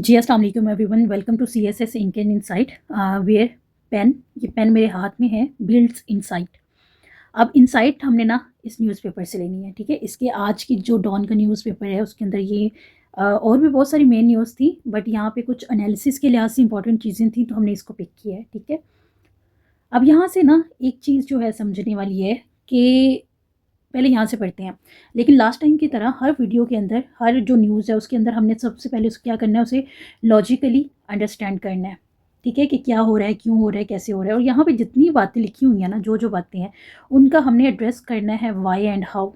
जी अस्सलाम वालेकुम everyone, welcome to CSS Indian insight where pen, ये पेन मेरे हाथ में है, बिल्ड्स इनसाइट। अब इनसाइट हमने ना इस न्यूज़पेपर से लेनी है, ठीक है। इसके आज की जो डॉन का न्यूज़पेपर है उसके अंदर ये और भी बहुत सारी मेन न्यूज़ थी, बट यहाँ पे कुछ एनालिसिस के लिहाज से इंपॉर्टेंट चीज़ें थी तो हमने इसको पिक किया है, ठीक है। अब यहाँ से ना एक चीज़ जो है समझने वाली है कि पहले यहाँ से पढ़ते हैं। लेकिन लास्ट टाइम की तरह हर वीडियो के अंदर, हर जो न्यूज़ है उसके अंदर हमने सबसे पहले उसको क्या करना है, उसे लॉजिकली अंडरस्टैंड करना है, ठीक है, कि क्या हो रहा है, क्यों हो रहा है, कैसे हो रहा है। और यहाँ पे जितनी बातें लिखी हुई हैं ना, जो जो बातें हैं उनका हमने एड्रेस करना है वाई एंड हाउ,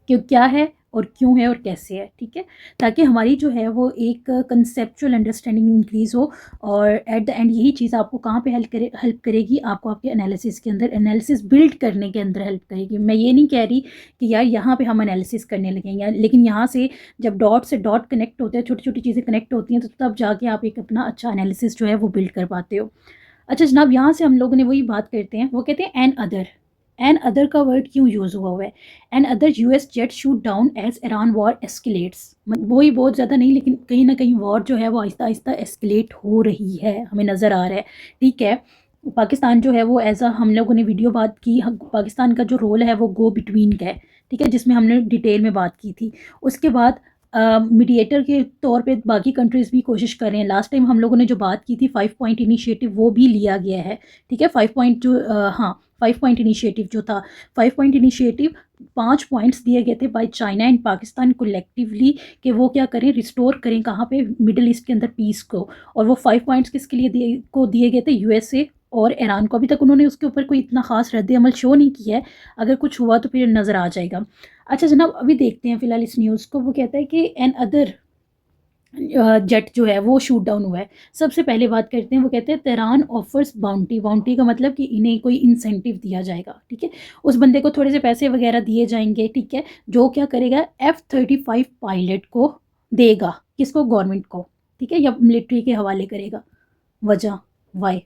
क्यों, क्या है और क्यों है और कैसे है, ठीक है। ताकि हमारी जो है वो एक कंसेप्चुअल अंडरस्टैंडिंग इंक्रीज़ हो और एट द एंड यही चीज़ आपको कहाँ पे हेल्प करेगी, आपको आपके एनालिसिस के अंदर, एनालिसिस बिल्ड करने के अंदर हेल्प करेगी। मैं ये नहीं कह रही कि यार यहाँ पे हम एनालिसिस करने लगेंगे, लेकिन यहाँ से जब डॉट से डॉट कनेक्ट होते हैं, छोटी छोटी चीज़ें कनेक्ट होती हैं, तो तब जाके आप एक अपना अच्छा एनालिसिस जो है वो बिल्ड कर पाते हो। अच्छा जनाब, यहाँ से हम लोगों ने वही बात करते हैं, वो कहते हैं एन अदर। एन अदर का वर्ड क्यों यूज़ हुआ है? Another US jet shoot down as Iran war escalates, वही बहुत ज़्यादा नहीं, लेकिन कहीं ना कहीं वॉर जो है वो आहिस्ता आहिस्ता एस्केलेट हो रही है, हमें नज़र आ रहा है, ठीक है। पाकिस्तान जो है वो एज अ, हम लोगों ने वीडियो बात की, पाकिस्तान का जो रोल है वो गो बिटवीन का है, ठीक है, जिसमें हमने डिटेल में बात की थी। उसके बाद मीडिएटर के तौर पे बाकी कंट्रीज़ भी कोशिश कर रहे हैं। लास्ट टाइम हम लोगों ने जो बात की थी 5 पॉइंट इनिशिएटिव, वो भी लिया गया है, ठीक है। 5 पॉइंट जो हाँ 5 पॉइंट इनिशिएटिव जो था, 5 पॉइंट इनिशिएटिव 5 पॉइंट्स दिए गए थे by China and Pakistan collectively, कि वो क्या करें, रिस्टोर करें कहाँ पे, मिडिल ईस्ट के अंदर पीस को। और वो 5 पॉइंट्स किसके लिए दिए गए थे? यूएसए और ईरान को। अभी तक उन्होंने उसके ऊपर कोई इतना खास रद्द अमल शो नहीं किया है, अगर कुछ हुआ तो फिर नज़र आ जाएगा। अच्छा जनाब, अभी देखते हैं फ़िलहाल इस न्यूज़ को। वो कहता है कि एन अदर जेट जो है वो शूट डाउन हुआ है। सबसे पहले बात करते हैं, वो कहते हैं तेहरान ऑफर्स बाउंटी। बाउंटी का मतलब कि इन्हें कोई इंसेंटिव दिया जाएगा, ठीक है। उस बंदे को थोड़े से पैसे वगैरह दिए जाएंगे, ठीक है, जो क्या करेगा, F-35 पायलट को देगा। किसको? गवर्नमेंट को, ठीक है, या मिलिट्री के हवाले करेगा। वजह, वाई,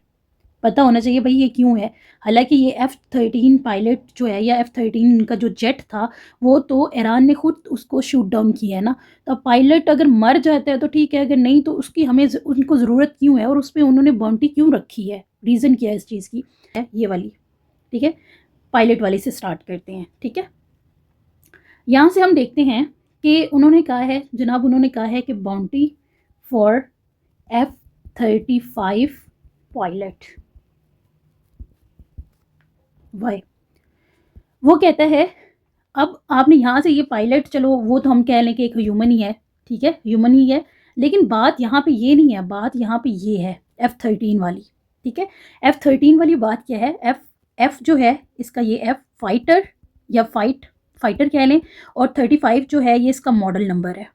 पता होना चाहिए भाई ये क्यों है। हालांकि ये F-13 पायलट जो है, या F-13 का जो जेट था, वो तो ईरान ने खुद उसको शूट डाउन किया है ना। तो पायलट अगर मर जाता है तो ठीक है, अगर नहीं तो उसकी हमें उनको ज़रूरत क्यों है, और उस पर उन्होंने बाउंटी क्यों रखी है, रीज़न क्या है इस चीज़ की, है ये वाली, ठीक है। पायलट वाली से स्टार्ट करते हैं, ठीक है। यहाँ से हम देखते हैं कि उन्होंने कहा है जनाब, उन्होंने कहा है कि bounty for F-35 pilot, Y. वो कहता है, अब आपने यहाँ से ये पायलट, चलो वो तो हम कह लें कि एक ह्यूमन ही है, ठीक है, ह्यूमन ही है, लेकिन बात यहाँ पे ये नहीं है, बात यहाँ पे ये है F-13 वाली, ठीक है। F-13 वाली बात क्या है? एफ जो है इसका, ये एफ फाइटर या फाइटर कह लें, और 35 जो है ये इसका मॉडल नंबर है,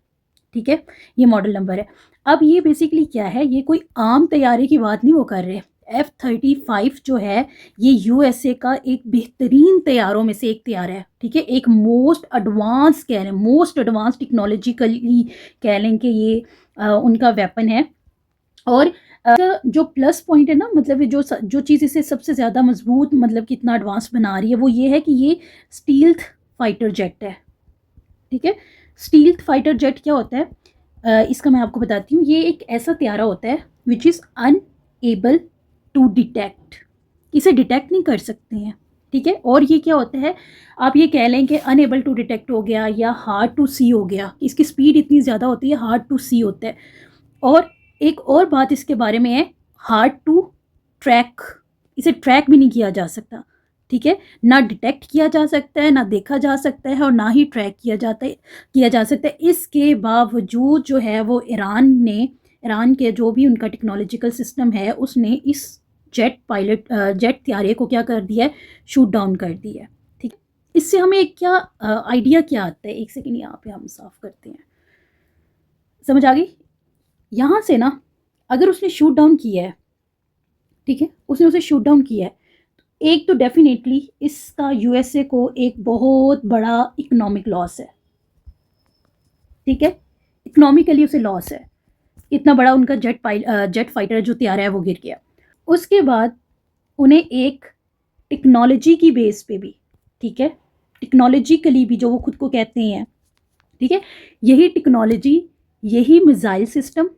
ठीक है, ये मॉडल नंबर है। अब ये बेसिकली क्या है, ये कोई आम तैयारी की बात नहीं वो कर रहे। F-35 जो है ये यूएसए का एक बेहतरीन तैयारों में से एक तैयार है, ठीक है, एक मोस्ट एडवांस कह लें, मोस्ट एडवांस टेक्नोलॉजिकली कह लें कि ये उनका वेपन है। और जो प्लस पॉइंट है ना, मतलब जो चीज़ इसे सबसे ज़्यादा मजबूत, मतलब कि इतना एडवांस बना रही है, वो ये है कि ये स्टील्थ फाइटर जेट है, ठीक है। स्टील्थ फाइटर जेट क्या होता है, इसका मैं आपको बताती हूँ। ये एक ऐसा त्यारा होता है which is unable to detect, इसे डिटेक्ट नहीं कर सकते हैं, ठीक है। और ये क्या होता है, आप ये कह लें कि अनएबल टू डिटेक्ट हो गया, या हार्ड टू सी हो गया, इसकी स्पीड इतनी ज़्यादा होती है, हार्ड टू सी होता है। और एक और बात इसके बारे में है, हार्ड टू ट्रैक, इसे ट्रैक भी नहीं किया जा सकता, ठीक है, ना डिटेक्ट किया जा सकता है, ना देखा जा सकता है, और ना ही ट्रैक किया जा सकता है। इसके बावजूद जो है वो ईरान के जो भी उनका टेक्नोलॉजिकल सिस्टम है, उसने इस जेट त्यारे को क्या कर दिया है, शूट डाउन कर दिया है, ठीक है। इससे हमें क्या आइडिया क्या आता है, एक सेकेंड यहाँ पे हम साफ करते हैं, समझ आ गई। यहाँ से ना, अगर उसने शूट डाउन किया है, ठीक है, उसने उसे शूट डाउन किया है, एक तो डेफिनेटली इसका यूएसए को एक बहुत बड़ा इकोनॉमिक लॉस है, ठीक है, इकोनॉमिकली उसे लॉस है। इतना बड़ा उनका जेट फाइटर जो तैयार है वो गिर गया। उसके बाद उन्हें एक टेक्नोलॉजी की बेस पे भी, ठीक है, टेक्नोलॉजिकली भी जो वो खुद को कहते हैं, ठीक है, यही टेक्नोलॉजी यही मिसाइल सिस्टम,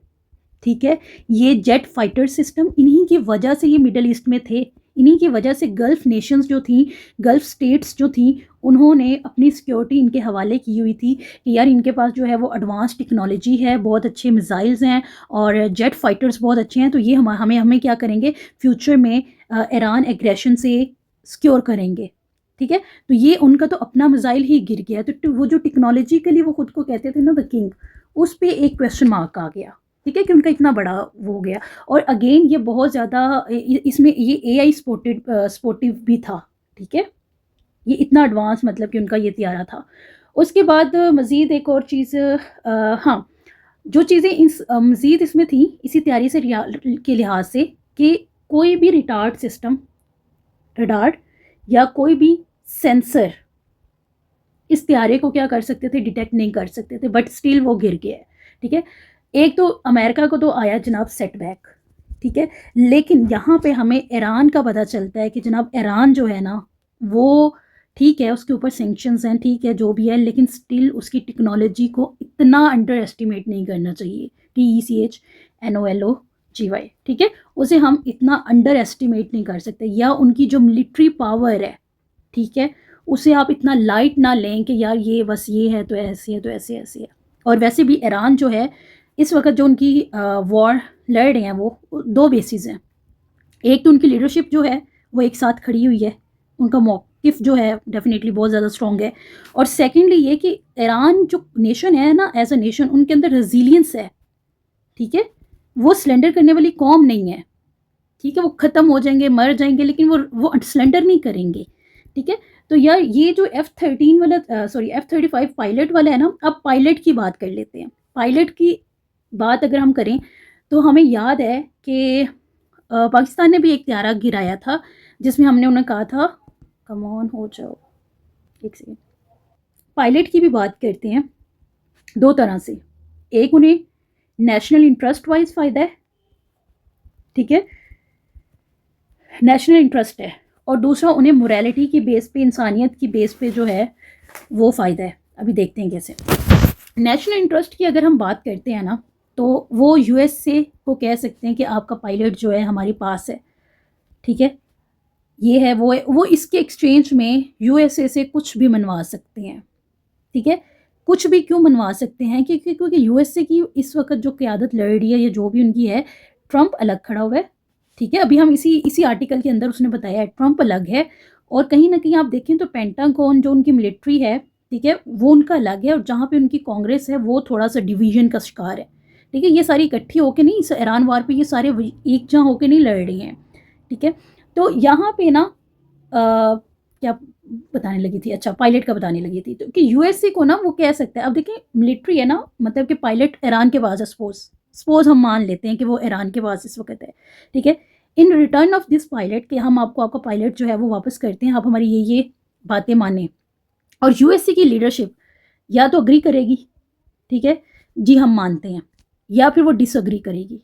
ठीक है, ये जेट फाइटर सिस्टम, इन्हीं की वजह से ये मिडल ईस्ट में थे। इन्हीं की वजह से गल्फ़ नेशंस जो थी, गल्फ़ स्टेट्स जो थी, उन्होंने अपनी सिक्योरिटी इनके हवाले की हुई थी कि यार इनके पास जो है वो एडवांस टेक्नोलॉजी है, बहुत अच्छे मिसाइल्स हैं और जेट फाइटर्स बहुत अच्छे हैं, तो ये हमें हमें क्या करेंगे फ्यूचर में ईरान एग्रेशन से सिक्योर करेंगे। ठीक है, तो ये उनका तो अपना मिसाइल ही गिर गया, तो वो जो टेक्नोलॉजिकली वो खुद को कहते थे ना द किंग, उस पर एक क्वेश्चन मार्क आ गया। ठीक है, कि उनका इतना बड़ा वो हो गया। और अगेन ये बहुत ज़्यादा इसमें ये AI स्पोर्टिव भी था। ठीक है, ये इतना एडवांस मतलब कि उनका ये तैयारा था। उसके बाद मज़ीद एक और चीज़, हाँ, जो चीज़ें मज़ीद इसमें थी इसी तैयारी से के लिहाज से, कि कोई भी रिटार्ड सिस्टम, रडार या कोई भी सेंसर इस तैयारे को क्या कर सकते थे, डिटेक्ट नहीं कर सकते थे, बट स्टिल वो गिर गया है। ठीक है, एक तो अमेरिका को तो आया जनाब सेटबैक, ठीक है, लेकिन यहाँ पे हमें ईरान का पता चलता है कि जनाब ईरान जो है ना वो, ठीक है, उसके ऊपर सेंक्शंस हैं, ठीक है, जो भी है, लेकिन स्टिल उसकी टेक्नोलॉजी को इतना अंडर एस्टिमेट नहीं करना चाहिए। TECHNOLOGY, ठीक है, उसे हम इतना अंडर एस्टिमेट नहीं कर सकते, या उनकी जो मिलिट्री पावर है, ठीक है, उसे आप इतना लाइट ना लें कि यार ये बस ये है तो ऐसे है तो ऐसे ऐसे है। और वैसे भी ईरान जो है इस वक्त जो उनकी वॉर लड़ रहे हैं वो दो बेसिस हैं। एक तो उनकी लीडरशिप जो है वो एक साथ खड़ी हुई है, उनका मौक़िफ़ जो है डेफिनेटली बहुत ज़्यादा स्ट्रॉन्ग है। और सेकेंडली ये कि ईरान जो नेशन है ना, एज अ नेशन उनके अंदर रेजिलियंस है। ठीक है, वो सिलेंडर करने वाली कौम नहीं है। ठीक है, वो ख़त्म हो जाएंगे, मर जाएंगे, लेकिन वो सिलेंडर नहीं करेंगे। ठीक है, तो यार ये जो F-13 वाला F-35 पायलट वाला है ना, अब पायलट की बात कर लेते हैं। पायलट की बात अगर हम करें तो हमें याद है कि पाकिस्तान ने भी एक तैयारा गिराया था जिसमें हमने उन्हें कहा था कम ऑन हो जाओ, एक सेकेंड। पायलट की भी बात करते हैं दो तरह से, एक उन्हें नेशनल इंटरेस्ट वाइज फ़ायदा है, ठीक है, नेशनल इंटरेस्ट है, और दूसरा उन्हें मोरालिटी की बेस पे, इंसानियत की बेस पे जो है वो फ़ायदा है। अभी देखते हैं कैसे। नेशनल इंटरेस्ट की अगर हम बात करते हैं ना, तो वो USA को कह सकते हैं कि आपका पायलट जो है हमारे पास है। ठीक है, ये है वो इसके एक्सचेंज में USA से कुछ भी मनवा सकते हैं। ठीक है, कुछ भी क्यों मनवा सकते हैं, क्योंकि USA की इस वक्त जो क़यादत लड़ रही है, या जो भी उनकी है, ट्रंप अलग खड़ा हुआ है। ठीक है, अभी हम इसी आर्टिकल के अंदर उसने बताया है ट्रंप अलग है, और कहीं ना कहीं आप देखें तो पेंटागन जो उनकी मिलिट्री है, ठीक है, वो उनका अलग है, और जहाँ पे उनकी कांग्रेस है वो थोड़ा सा डिवीजन का शिकार है। ठीक है, ये सारी इकट्ठी होकर नहीं, इस ईरान वार पे ये सारे एक जहाँ होकर नहीं लड़ रही हैं। ठीक है, तो यहाँ पे ना क्या बताने लगी थी, अच्छा पायलट का बताने लगी थी, तो कि USA को ना वो कह सकते हैं, अब देखिए मिलिट्री है ना, मतलब कि पायलट ईरान के पास है, सपोज हम मान लेते हैं कि वो ईरान के पास इस वक्त है। ठीक है, in return of this pilot, कि हम आपको आपका पायलट जो है वो वापस करते हैं, आप हमारी ये बातें माने, और USA की लीडरशिप या तो अग्री करेगी, ठीक है जी हम मानते हैं, या फिर वो डिसअग्री करेगी।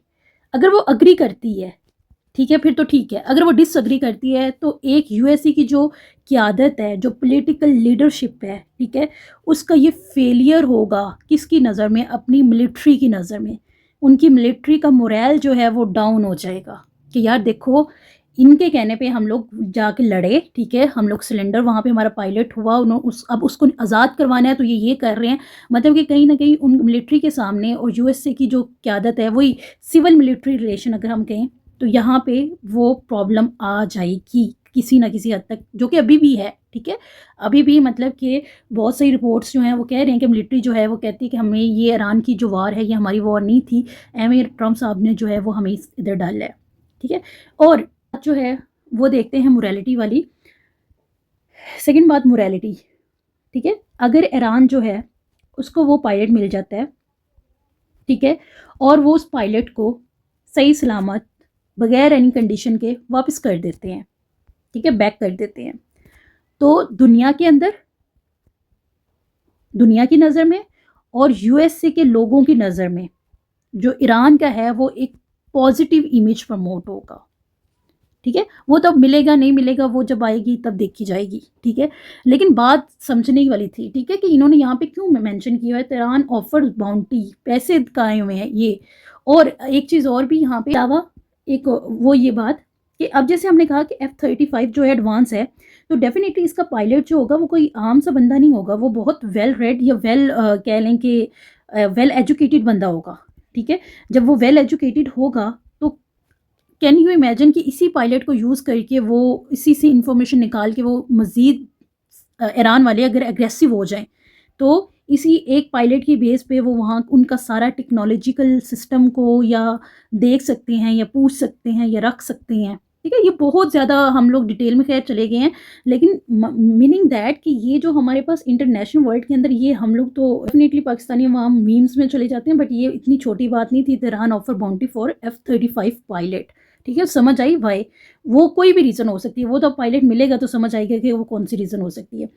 अगर वो अग्री करती है, ठीक है, फिर तो ठीक है। अगर वो डिसअग्री करती है तो एक USA की जो क़यादत है, जो पॉलिटिकल लीडरशिप है, ठीक है, उसका ये फेलियर होगा किसकी नज़र में, अपनी मिलिट्री की नज़र में। उनकी मिलिट्री का मोरल जो है वो डाउन हो जाएगा कि यार देखो इनके कहने पे हम लोग जाके लड़े, ठीक है, हम लोग सिलेंडर, वहाँ पे हमारा पायलट हुआ, अब उसको आज़ाद करवाना है तो ये कर रहे हैं। मतलब कि कहीं ना कहीं उन मिलिट्री के सामने और USA की जो क़यादत है, वही सिविल मिलिट्री रिलेशन अगर हम कहें, तो यहाँ पे वो प्रॉब्लम आ जाएगी किसी ना किसी हद तक, जो कि अभी भी है। ठीक है, अभी भी मतलब कि बहुत सारी रिपोर्ट्स जो हैं वो कह रहे हैं कि मिलिट्री जो है वो कहती है कि हमें ये ईरान की जो वार है ये हमारी वार नहीं थी, ट्रंप साहब ने जो है वो हमें इधर डाला है। ठीक है, और जो है वो देखते हैं मोरालिटी वाली। सेकंड बात मोरालिटी, ठीक है, अगर ईरान जो है उसको वो पायलट मिल जाता है, ठीक है, और वो उस पायलट को सही सलामत बगैर एनी कंडीशन के वापस कर देते हैं, ठीक है, बैक कर देते हैं, तो दुनिया के अंदर, दुनिया की नज़र में और USA के लोगों की नज़र में जो ईरान का है वो एक पॉजिटिव इमेज प्रमोट होगा। ठीक है, वो तब मिलेगा नहीं मिलेगा वो जब आएगी तब देखी जाएगी, ठीक है। लेकिन बात समझने वाली थी, ठीक है, कि इन्होंने यहाँ पे क्यों मेंशन किया है तेहरान ऑफर्स बाउंटी, पैसे काए हुए हैं ये। और एक चीज़ और भी यहाँ पे अलावा एक वो ये बात कि अब जैसे हमने कहा कि F-35 जो है एडवांस है, तो डेफिनेटली इसका पायलट जो होगा वो कोई आम सा बंदा नहीं होगा, वो बहुत वेल रेड या वेल कह लें कि वेल एजुकेटेड बंदा होगा, ठीक है। जब वो वेल एजुकेटेड होगा तो कैन यू इमेजिन कि इसी पायलट को यूज़ करके वो इसी से इंफॉर्मेशन निकाल के वो मज़ीद ईरान वाले अगर एग्रेसिव हो जाएं तो इसी एक पायलट की बेस पे वो वहाँ उनका सारा टेक्नोलॉजिकल सिस्टम को या देख सकते हैं या पूछ सकते हैं या रख सकते हैं, ठीक है। ये बहुत ज़्यादा हम लोग डिटेल में खैर चले गए हैं, लेकिन मीनिंग दैट कि ये जो हमारे पास इंटरनेशनल वर्ल्ड के अंदर ये हम लोग तो डेफिनेटली पाकिस्तानी वहाँ मीम्स में चले जाते हैं, बट ये इतनी छोटी बात नहीं थी। Tehran offer bounty for F-35 pilot, ठीक है। समझ आई भाई, वो कोई भी रीज़न हो सकती है, वो तो पायलट मिलेगा तो समझ आएगा कि वो कौन सी रीज़न हो सकती है।